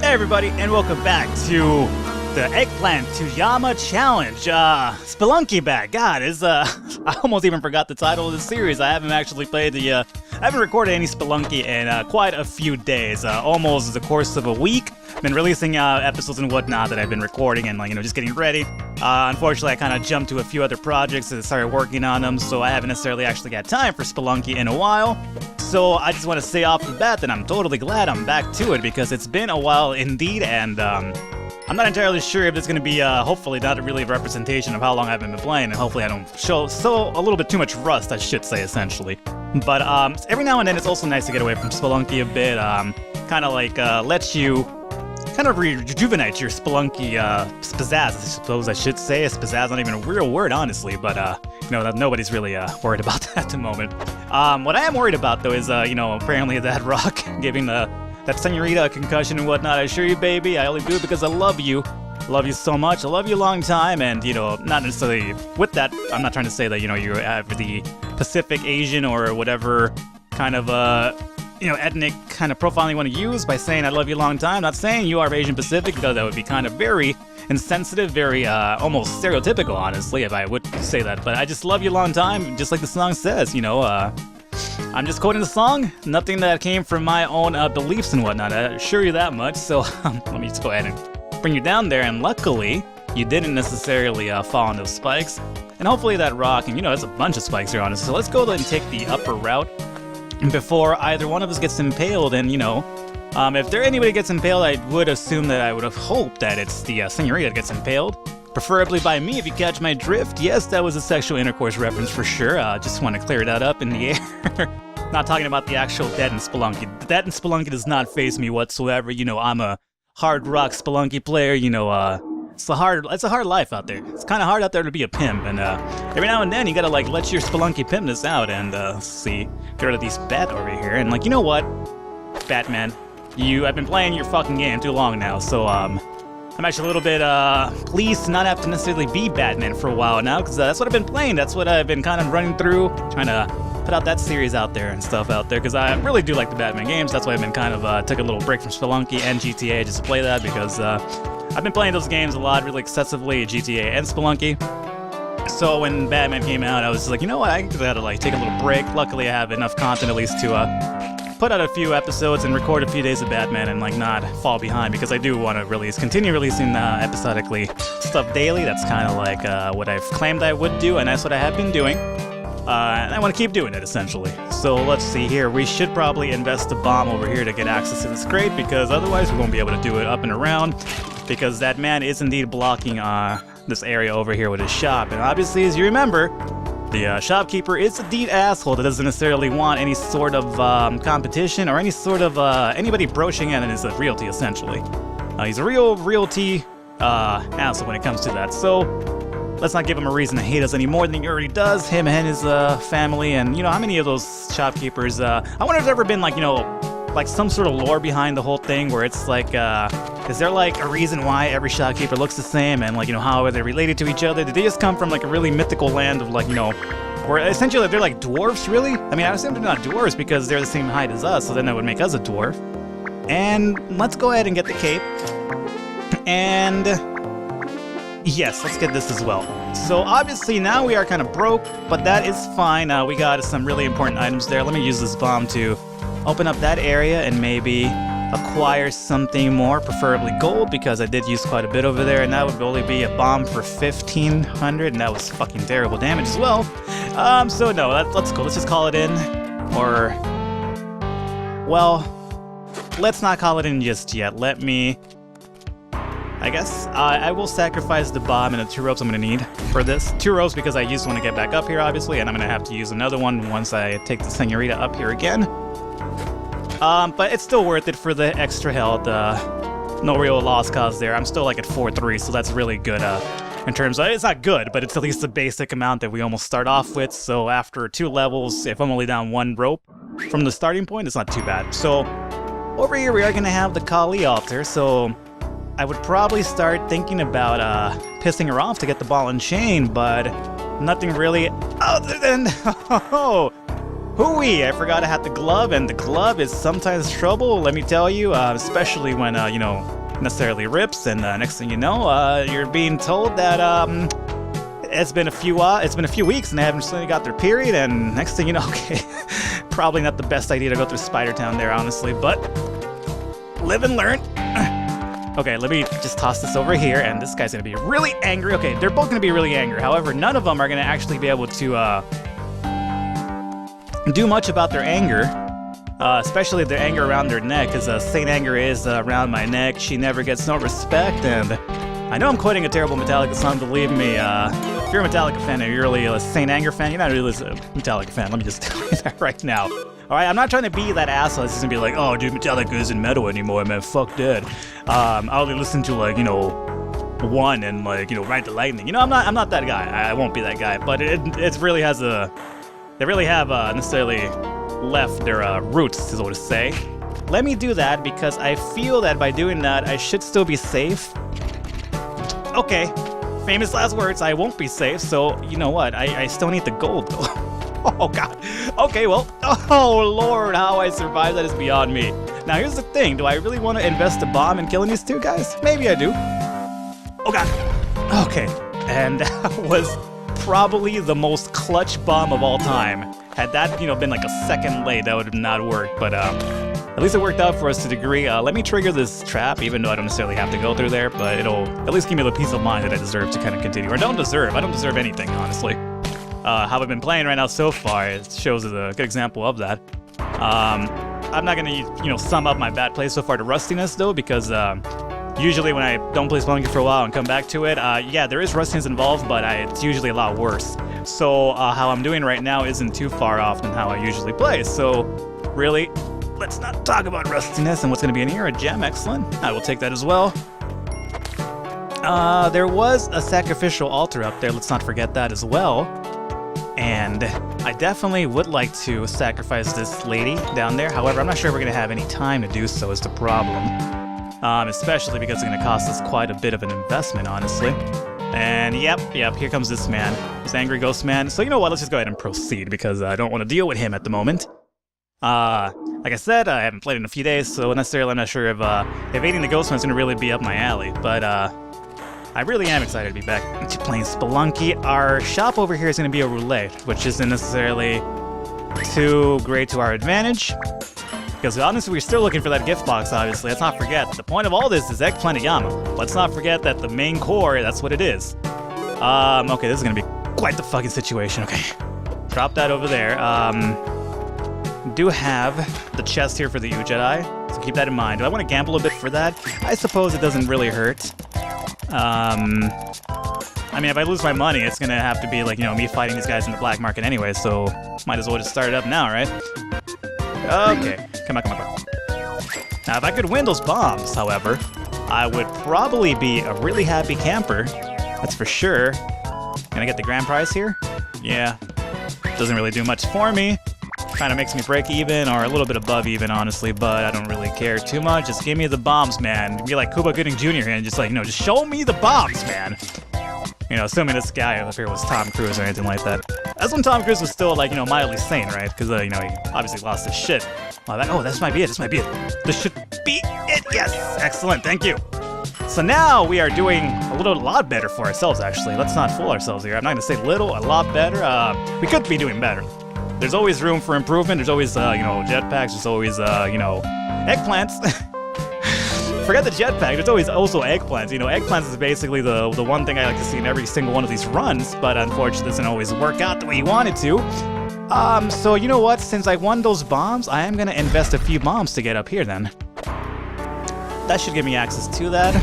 Hey everybody, and welcome back to the Eggplant Tujama Challenge. Spelunky back. God, I almost even forgot the title of the series. I haven't actually played I haven't recorded any Spelunky in quite a few days. Almost the course of a week. Been releasing episodes and whatnot that I've been recording and just getting ready. Unfortunately, I kind of jumped to a few other projects and started working on them, so I haven't necessarily actually got time for Spelunky in a while. So I just want to say off the bat that I'm totally glad I'm back to it because it's been a while indeed, and I'm not entirely sure if it's going to be, hopefully not really a representation of how long I've been playing, and hopefully I don't show a little bit too much rust, I should say, essentially. But every now and then it's also nice to get away from Spelunky a bit, kind of like lets you kind of rejuvenate your Spelunky spazazz, I suppose I should say. Spazazz not even a real word, honestly, but nobody's really worried about that at the moment. What I am worried about, though, is, apparently that rock giving that senorita a concussion and whatnot. I assure you, baby, I only do it because I love you. Love you so much. I love you a long time, and, not necessarily with that, I'm not trying to say that, you have the Pacific, Asian, or whatever kind of, ethnic kind of profile you want to use by saying I love you a long time. Not saying you are Asian Pacific, because that would be kind of very insensitive, very almost stereotypical, honestly, if I would say that. But I just love you a long time, just like the song says, I'm just quoting the song, nothing that came from my own beliefs and whatnot, I assure you that much. So let me just go ahead and bring you down there, and luckily you didn't necessarily fall on those spikes. And hopefully that rock, and there's a bunch of spikes here on us, so let's go and take the upper route before either one of us gets impaled. And if anybody gets impaled, I would assume that I would have hoped that it's the senorita that gets impaled. Preferably by me, if you catch my drift. Yes, that was a sexual intercourse reference for sure. Just want to clear that up in the air. Not talking about the actual dead in Spelunky. The dead in Spelunky does not faze me whatsoever. I'm a hard rock Spelunky player. It's a hard life out there. It's kind of hard out there to be a pimp, and every now and then you gotta let your Spelunky pimpness out and get rid of these bat over here. And you know what, Batman, I've been playing your fucking game too long now, so I'm actually a little bit pleased to not have to necessarily be Batman for a while now, because that's what I've been playing. That's what I've been kind of running through, trying to put out that series out there and stuff out there, because I really do like the Batman games. That's why I've been kind of took a little break from Spelunky and GTA just to play that, because I've been playing those games a lot, really excessively, GTA and Spelunky. So when Batman came out, I was just like, you know what, I gotta take a little break. Luckily I have enough content at least to put out a few episodes and record a few days of Batman and not fall behind, because I do want to continue releasing episodically stuff daily. That's kind of like what I've claimed I would do, and that's what I have been doing. And I want to keep doing it, essentially. So let's see here. We should probably invest a bomb over here to get access to this crate, because otherwise we won't be able to do it up and around, because that man is indeed blocking this area over here with his shop. And obviously, as you remember, the shopkeeper is a deed asshole that doesn't necessarily want any sort of competition or any sort of anybody broaching in his realty, essentially. He's a real realty asshole when it comes to that. So let's not give him a reason to hate us any more than he already does, him and his family. And how many of those shopkeepers, I wonder if there's ever been some sort of lore behind the whole thing, where it's is there a reason why every shopkeeper looks the same, and how are they related to each other? Did they just come from a really mythical land of where essentially they're like dwarfs, really? I mean, I assume they're not dwarves because they're the same height as us, so then that would make us a dwarf. And let's go ahead and get the cape. And yes, let's get this as well. So obviously now we are kind of broke, but that is fine. We got some really important items there. Let me use this bomb to open up that area and maybe acquire something more, preferably gold, because I did use quite a bit over there, and that would only be a bomb for 1,500, and that was fucking terrible damage as well. So no, let's go. Let's just call it in. Or, well, let's not call it in just yet. I guess I will sacrifice the bomb and the 2 ropes I'm going to need for this. 2 ropes because I used one to get back up here, obviously, and I'm going to have to use another one once I take the senorita up here again. But it's still worth it for the extra health. No real lost cause there. I'm still at 4-3, so that's really good in terms of, it's not good, but it's at least the basic amount that we almost start off with. So after 2 levels, if I'm only down 1 rope from the starting point, it's not too bad. So over here we are going to have the Kali altar, so I would probably start thinking about pissing her off to get the ball and chain, but nothing really other than Hooey! I forgot I had the glove, and the glove is sometimes trouble, let me tell you, especially when, you know, necessarily rips, and next thing you know, you're being told that, it's been a few weeks and they haven't suddenly got their period, and next thing you know, okay, probably not the best idea to go through Spider Town there, honestly, but live and learn. Okay, let me just toss this over here, and this guy's gonna be really angry. Okay, they're both gonna be really angry. However, none of them are gonna actually be able to do much about their anger, especially their anger around their neck, because Saint Anger is around my neck. She never gets no respect, and I know I'm quoting a terrible Metallica song, believe me. If you're a Metallica fan and you're really a Saint Anger fan, you're not really a Metallica fan. Let me just tell you that right now. Alright, I'm not trying to be that asshole. It's just gonna be like, oh, dude, Metallica isn't metal anymore, man. Fuck that. I only listen to, like, you know, One and, like, you know, Ride the Lightning. You know, I'm not that guy. I won't be that guy. But it really has a... They really have necessarily left their roots, so to say. Let me do that because I feel that by doing that, I should still be safe. Okay, famous last words, I won't be safe, so you know what, I still need the gold though. Oh god, okay, well, oh lord, how I survived that is beyond me. Now here's the thing, do I really want to invest a bomb in killing these two guys? Maybe I do. Oh god, okay, and that was probably the most clutch bomb of all time. Had that, you know, been like a second late, that would have not worked, but at least it worked out for us to a degree. Let me trigger this trap, even though I don't necessarily have to go through there, but it'll at least give me the peace of mind that I deserve to kind of continue. Or I don't deserve anything, honestly. How I've been playing right now so far, it shows as a good example of that. I'm not gonna, you know, sum up my bad play so far to rustiness, though, because usually when I don't play Spelunky for a while and come back to it, yeah, there is rustiness involved, but it's usually a lot worse. So how I'm doing right now isn't too far off than how I usually play, so really, let's not talk about rustiness. And what's going to be in here? A gem, excellent. I will take that as well. There was a sacrificial altar up there, let's not forget that as well. And I definitely would like to sacrifice this lady down there. However, I'm not sure we're going to have any time to do so is the problem. Especially because it's going to cost us quite a bit of an investment, honestly. And yep, here comes this man, this angry ghost man. So you know what, let's just go ahead and proceed because I don't want to deal with him at the moment. Like I said, I haven't played in a few days, so necessarily I'm not sure if aiding the ghost one's gonna really be up my alley, but I really am excited to be back to playing Spelunky. Our shop over here is gonna be a roulette, which isn't necessarily too great to our advantage, because honestly we're still looking for that gift box, obviously. Let's not forget, the point of all this is Eggplant Yama. Let's not forget that the main core, that's what it is. Okay, this is gonna be quite the fucking situation, okay. Drop that over there. Do have the chest here for the Jedi, so keep that in mind. Do I want to gamble a bit for that? I suppose it doesn't really hurt. I mean, if I lose my money, it's gonna have to be like, you know, me fighting these guys in the black market anyway, so might as well just start it up now, right? Okay, come on. Now, if I could win those bombs, however, I would probably be a really happy camper. That's for sure. Can I get the grand prize here? Yeah. Doesn't really do much for me. Kind of makes me break even, or a little bit above even, honestly, but I don't really care too much. Just give me the bombs, man. Be like Cuba Gooding Jr. here and just like, you know, just show me the bombs, man. You know, assuming this guy up here was Tom Cruise or anything like that. That's when Tom Cruise was still, like, you know, mildly sane, right? Because, you know, he obviously lost his shit. Oh, this might be it, This should be it, yes! Excellent, thank you. So now we are doing a lot better for ourselves, actually. Let's not fool ourselves here. I'm not gonna say little, a lot better. We could be doing better. There's always room for improvement. There's always, you know, jetpacks. There's always, you know, eggplants. Forget the jetpack. There's always also eggplants. You know, eggplants is basically the one thing I like to see in every single one of these runs, but unfortunately it doesn't always work out the way you want it to. So you know what? Since I won those bombs, I am gonna invest a few bombs to get up here then. That should give me access to that.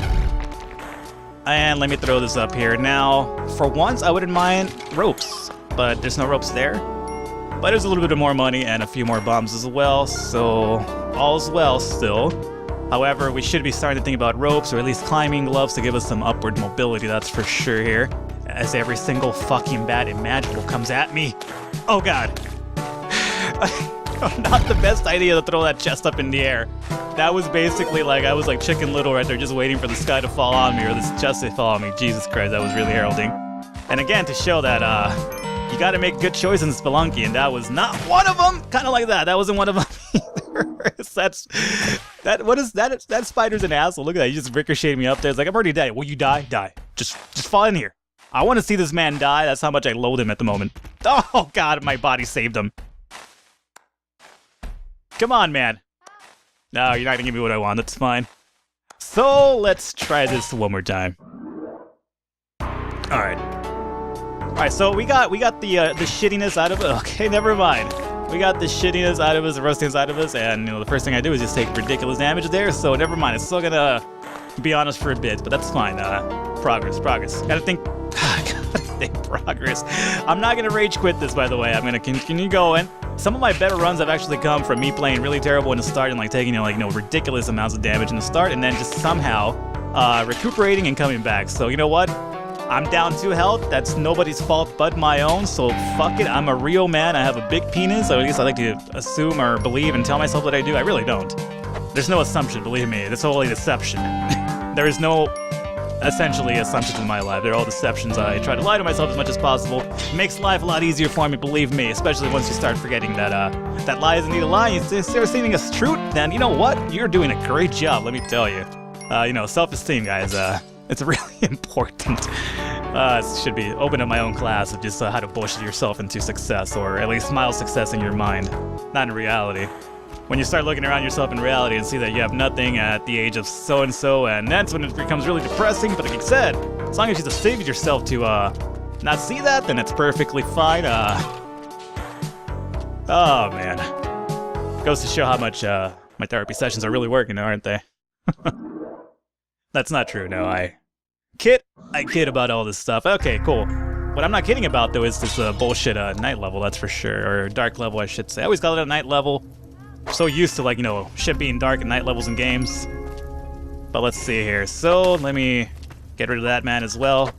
And let me throw this up here. Now, for once, I wouldn't mind ropes, but there's no ropes there. But there's a little bit more money and a few more bombs as well, so all's well still. However, we should be starting to think about ropes, or at least climbing gloves to give us some upward mobility, that's for sure here. As every single fucking bat imaginable comes at me. Oh god. Not the best idea to throw that chest up in the air. That was basically like, I was like Chicken Little right there, just waiting for the sky to fall on me, or this chest to fall on me. Jesus Christ, that was really heralding. And again, to show that, You gotta make good choices in Spelunky, and that was not one of them! Kinda like that, that wasn't one of them either. That spider's an asshole, look at that, he just ricocheted me up there. It's like, I'm already dead. Will you die? Die. Just fall in here. I wanna see this man die, that's how much I loathe him at the moment. Oh god, my body saved him. Come on, man. No, you're not gonna give me what I want, that's fine. So, let's try this one more time. Alright. Alright, so we got the shittiness out of it. Okay, never mind. We got the shittiness out of us, the rustiness out of us, and the first thing I do is just take ridiculous damage there, so never mind. It's still gonna be on us for a bit, but that's fine. Progress. Gotta think progress. I'm not gonna rage quit this, by the way. I'm gonna continue going. Some of my better runs have actually come from me playing really terrible in the start and taking ridiculous amounts of damage in the start, and then just somehow recuperating and coming back. So you know what? I'm down 2 health. That's nobody's fault but my own. So fuck it. I'm a real man. I have a big penis. So at least I like to assume or believe and tell myself that I do. I really don't. There's no assumption. Believe me. It's only deception. There is no essentially assumptions in my life. They're all deceptions. I try to lie to myself as much as possible. It makes life a lot easier for me, believe me, especially once you start forgetting that that lie isn't a lie. You start seeing as truth, then you know what? You're doing a great job, let me tell you. Self-esteem, guys, it's really important. Should be open up my own class of just how to bullshit yourself into success, or at least mild success in your mind, not in reality. When you start looking around yourself in reality and see that you have nothing at the age of so-and-so, and that's when it becomes really depressing, but like I said, as long as you just save yourself to, not see that, then it's perfectly fine, Oh, man. Goes to show how much, my therapy sessions are really working, aren't they? That's not true, no, I kid about all this stuff. Okay, cool. What I'm not kidding about, though, is this, bullshit, night level, that's for sure, or dark level, I should say. I always call it a night level. I'm so used to, shit being dark and night levels in games. But let's see here. So, let me get rid of that man as well.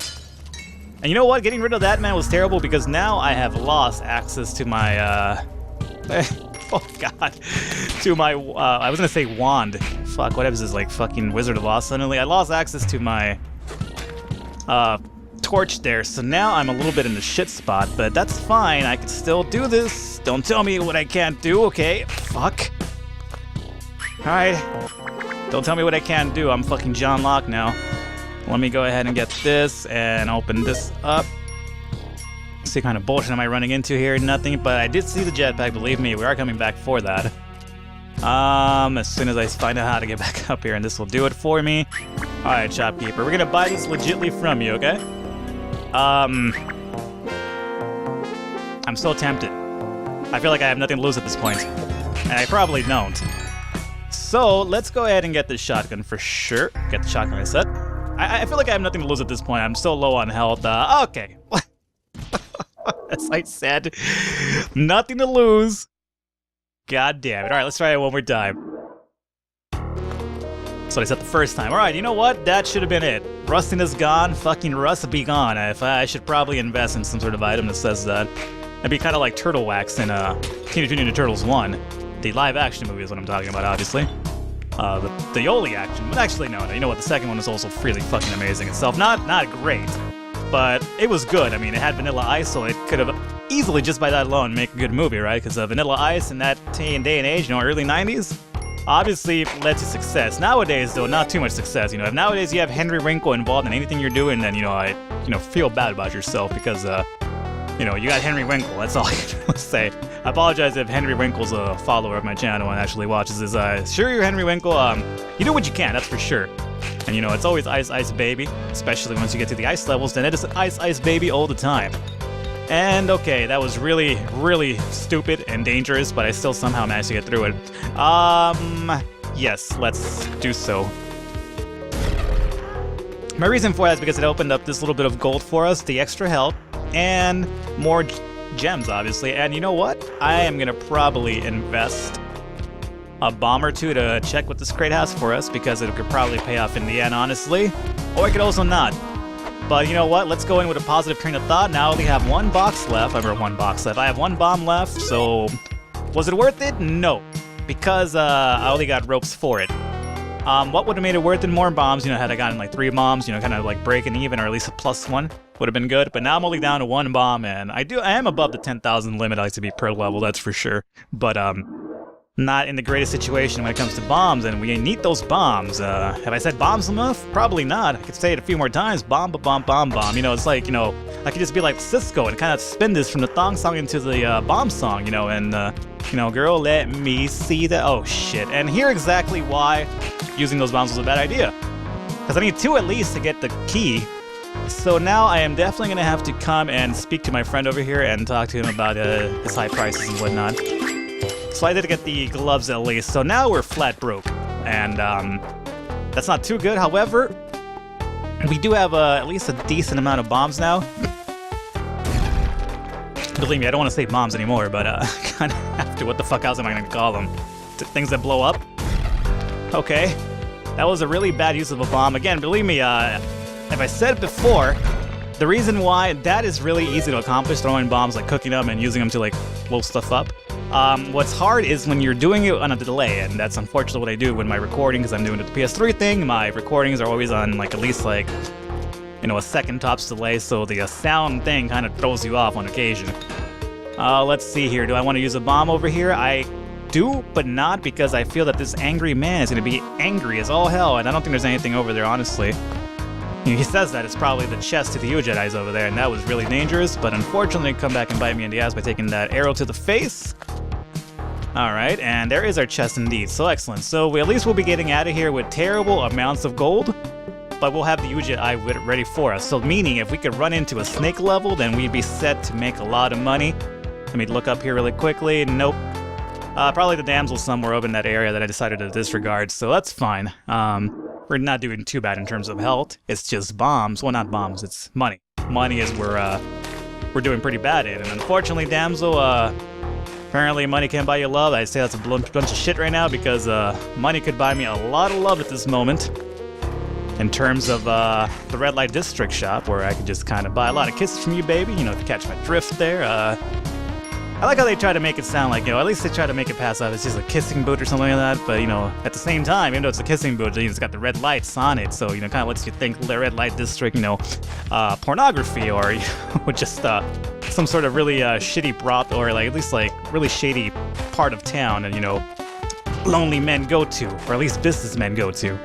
And you know what? Getting rid of that man was terrible because now I have lost access to my, oh god. To my, I was gonna say wand. Fuck, what is this, fucking Wizard of Oz suddenly? I lost access to my, torch there, so now I'm a little bit in the shit spot, but that's fine, I can still do this. Don't tell me what I can't do, okay? Fuck. Alright. Don't tell me what I can't do, I'm fucking John Locke now. Let me go ahead and get this and open this up. Let's see what kind of bullshit am I running into here? Nothing, but I did see the jetpack, believe me, we are coming back for that. As soon as I find out how to get back up here, and this will do it for me. Alright, shopkeeper, we're gonna buy this legitly from you, okay? I'm so tempted. I feel like I have nothing to lose at this point. And I probably don't. So, let's go ahead and get this shotgun for sure. Get the shotgun set. I feel like I have nothing to lose at this point. I'm so low on health. Okay. As I said, nothing to lose. God damn it. Alright, let's try it one more time. That's what I said the first time. Alright, you know what? That should have been it. Rustiness gone, fucking rust be gone. I should probably invest in some sort of item that says that. It'd be kind of like Turtle Wax in Teenage Mutant Ninja Turtles 1. The live-action movie is what I'm talking about, obviously. The Yoli action. But actually, no, you know what? The second one is also really fucking amazing itself. Not great, but it was good. I mean, it had Vanilla Ice, so it could have easily, just by that alone, make a good movie, right? Because Vanilla Ice in that day and age, early 90s, obviously led to success. Nowadays, though, not too much success. If nowadays you have Henry Winkle involved in anything you're doing, then, I feel bad about yourself because, you got Henry Winkle. That's all I can really say. I apologize if Henry Winkle's a follower of my channel and actually watches this. Sure, you're Henry Winkle. You do what you can, that's for sure. And, it's always Ice Ice Baby, especially once you get to the ice levels, then it is Ice Ice Baby all the time. And, okay, that was really, really stupid and dangerous, but I still somehow managed to get through it. Yes, let's do so. My reason for that is because it opened up this little bit of gold for us, the extra health, and more gems, obviously. And you know what? I am gonna probably invest a bomb or two to check what this crate has for us, because it could probably pay off in the end, honestly. Or it could also not. But you know what? Let's go in with a positive train of thought. Now I only have one box left. I have one bomb left, so was it worth it? No. Because I only got ropes for it. What would have made it worth it? More bombs, you know, had I gotten like 3 bombs, you know, kind of like breaking even, or at least a +1 would have been good. But now I'm only down to 1 bomb, and I am above the 10,000 limit I like to be per level, that's for sure. But not in the greatest situation when it comes to bombs, and we need those bombs. Have I said bombs enough? Probably not. I could say it a few more times. Bomb, bomb, bomb, bomb. You know, it's like, you know, I could just be like Cisco and kind of spin this from the thong song into the bomb song, you know, and, you know, girl, let me see that. Oh, shit. And here exactly why using those bombs was a bad idea. Because I need 2 at least to get the key. So now I am definitely going to have to come and speak to my friend over here and talk to him about his high prices and whatnot. So I did get the gloves at least, so now we're flat broke, and that's not too good. However, we do have at least a decent amount of bombs now. Believe me, I don't want to say bombs anymore, but kind of have to. What the fuck else am I going to call them? Things that blow up? Okay, that was a really bad use of a bomb. Again, believe me, if I said it before, the reason why that is really easy to accomplish, throwing bombs, like cooking them and using them to like blow stuff up. What's hard is when you're doing it on a delay, and that's unfortunately what I do when my recording, because I'm doing the PS3 thing. My recordings are always on like at least like, you know, a second tops delay, so the sound thing kind of throws you off on occasion. Let's see here. Do I want to use a bomb over here? I do, but not, because I feel that this angry man is going to be angry as all hell, and I don't think there's anything over there, honestly. He says that it's probably the chest to the Jedi's over there, and that was really dangerous, but unfortunately come back and bite me in the ass by taking that arrow to the face. Alright, and there is our chest indeed, so excellent. So we at least will be getting out of here with terrible amounts of gold, but we'll have the Jedi ready for us. So meaning, if we could run into a snake level, then we'd be set to make a lot of money. Let me look up here really quickly. Nope. Probably the damsel somewhere over in that area that I decided to disregard, so that's fine. We're not doing too bad in terms of health. It's just bombs. Well, not bombs, it's money. Money is where we're doing pretty bad in. And unfortunately, damsel, apparently money can't buy you love. I'd say that's a bunch of shit right now, because money could buy me a lot of love at this moment. In terms of the Red Light District shop, where I could just kind of buy a lot of kisses from you, baby. You know, if you catch my drift there. I like how they try to make it sound like, you know, at least they try to make it pass off as just a kissing boot or something like that, but, you know, at the same time, even though it's a kissing boot, it's got the red lights on it, so, you know, kind of lets you think the Red Light District, you know, pornography, or, you know, just some sort of really shitty broth, or, like, at least, like, really shady part of town, and, you know, lonely men go to, or at least businessmen go to.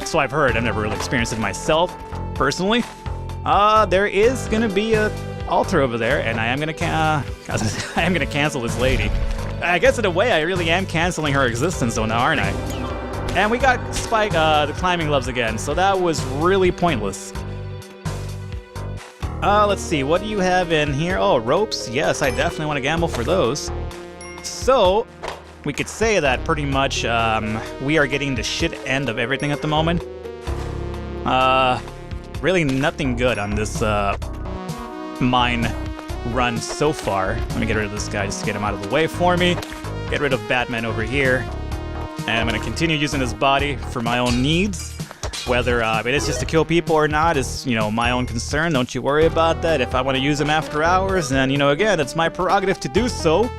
So I've heard. I've never really experienced it myself, personally. There is gonna be a altar over there, and I am gonna cancel this lady. I guess in a way I really am canceling her existence though now, aren't I? And we got Spike, the climbing gloves again, so that was really pointless. Let's see, what do you have in here? Oh, ropes. Yes, I definitely want to gamble for those. So, we could say that pretty much we are getting the shit end of everything at the moment. Really nothing good on this mine run so far. Let me get rid of this guy just to get him out of the way for me. Get rid of Batman over here. And I'm going to continue using his body for my own needs. Whether it is just to kill people or not is, you know, my own concern. Don't you worry about that. If I want to use him after hours, then, you know, again, it's my prerogative to do so.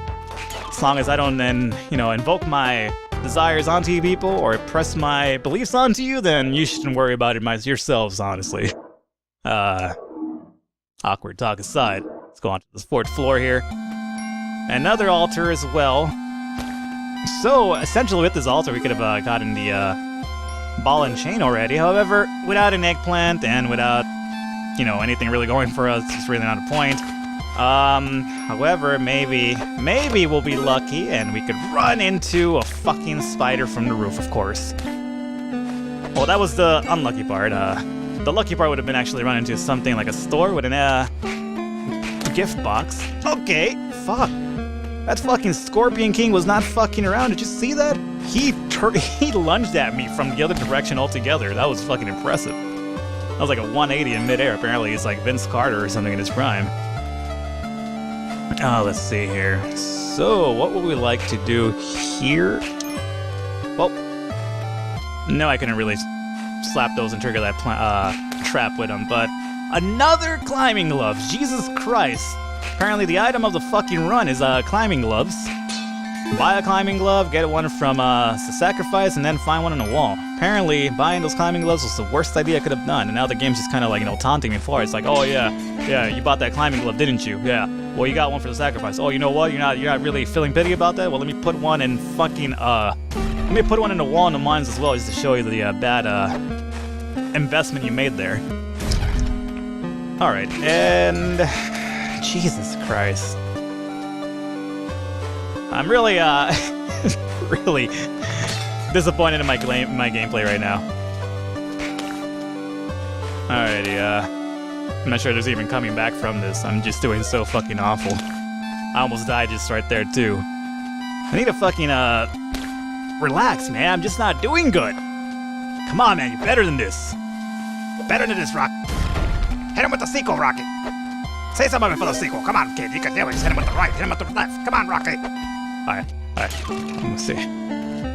As long as I don't then, you know, invoke my desires onto you people or press my beliefs onto you, then you shouldn't worry about it yourselves, honestly. Awkward talk aside. Let's go on to this 4th floor here. Another altar as well. So, essentially with this altar, we could have gotten the ball and chain already. However, without an eggplant and without, you know, anything really going for us, it's really not a point. However, maybe we'll be lucky and we could run into a fucking spider from the roof, of course. Well, that was the unlucky part. The lucky part would have been actually run into something like a store with an gift box. Okay, fuck. That fucking Scorpion King was not fucking around. Did you see that? He lunged at me from the other direction altogether. That was fucking impressive. That was like a 180 in midair. Apparently he's like Vince Carter or something in his prime. Let's see here. So, what would we like to do here? Well, no, I couldn't really slap those and trigger that trap with them, but another climbing gloves. Jesus Christ. Apparently the item of the fucking run is climbing gloves. Buy a climbing glove, get one from the sacrifice, and then find one on the wall. apparently buying those climbing gloves was the worst idea I could have done, and now the game's just kind of like, you know, taunting me for it. It's like, oh yeah, you bought that climbing glove, didn't you? Yeah. Well, you got one for the sacrifice. Oh, you know what? You're not really feeling pity about that? Well, let me put one in fucking let me put one in the wall in the mines as well, just to show you the bad investment you made there. All right, and Jesus Christ, I'm really really disappointed in my gameplay right now. Alrighty, I'm not sure there's even coming back from this. I'm just doing so fucking awful. I almost died just right there too. I need to fucking relax, man. I'm just not doing good. Come on, man, you're better than this. Better than this, Rock. Hit him with the sequel, Rocky. Say something for the sequel. Come on, kid, you can do it. Just hit him with the right, hit him with the left. Come on, Rocky. Alright. Let's see.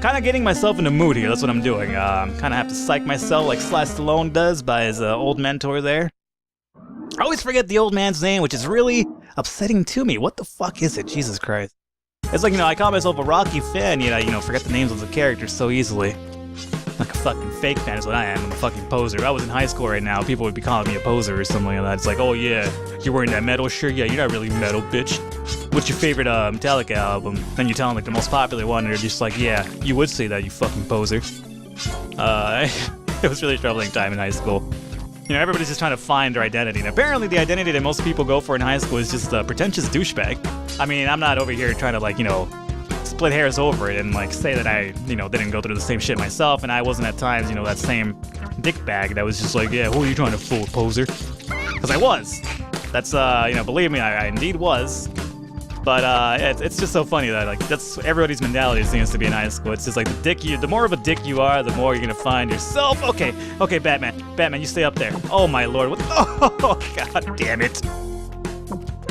Kind of getting myself in the mood here, that's what I'm doing. Kind of have to psych myself like Sly Stallone does by his old mentor there. I always forget the old man's name, which is really upsetting to me. What the fuck is it? Jesus Christ. It's like, you know, I call myself a Rocky fan, yet I, you know, forget the names of the characters so easily. Like a fucking fake fan is what I am. I'm a fucking poser. If I was in high school right now, people would be calling me a poser or something like that. It's like, oh yeah, you're wearing that metal shirt? Yeah, you're not really metal, bitch. What's your favorite Metallica album? Then you tell them like the most popular one, and they're just like, yeah, you would say that, you fucking poser. It was really a troubling time in high school. You know, everybody's just trying to find their identity, and apparently the identity that most people go for in high school is just a pretentious douchebag. I mean, I'm not over here trying to, like, you know, split hairs over it and, like, say that I, you know, didn't go through the same shit myself, and I wasn't at times, you know, that same dickbag that was just like, yeah, who are you trying to fool, poser? Because I was. That's, you know, believe me, I indeed was. But it's just so funny that, like, that's everybody's mentality seems to be in high school. It's just like the more of a dick you are, the more you're gonna find yourself. Okay, Batman, you stay up there. Oh my lord, what? Oh god damn it!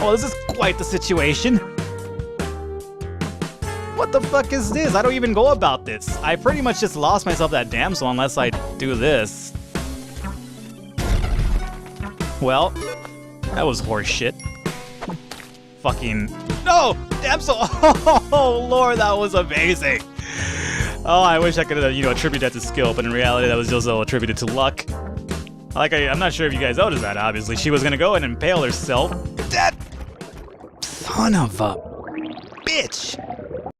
Oh, this is quite the situation. What the fuck is this? I don't even go about this. I pretty much just lost myself that damsel unless I do this. Well, that was horse shit. Fucking no, damsel! Oh lord, that was amazing. Oh, I wish I could have, you know, attributed that to skill, but in reality, that was just all attributed to luck. I'm not sure if you guys noticed that. Obviously, she was gonna go and impale herself. That son of a bitch.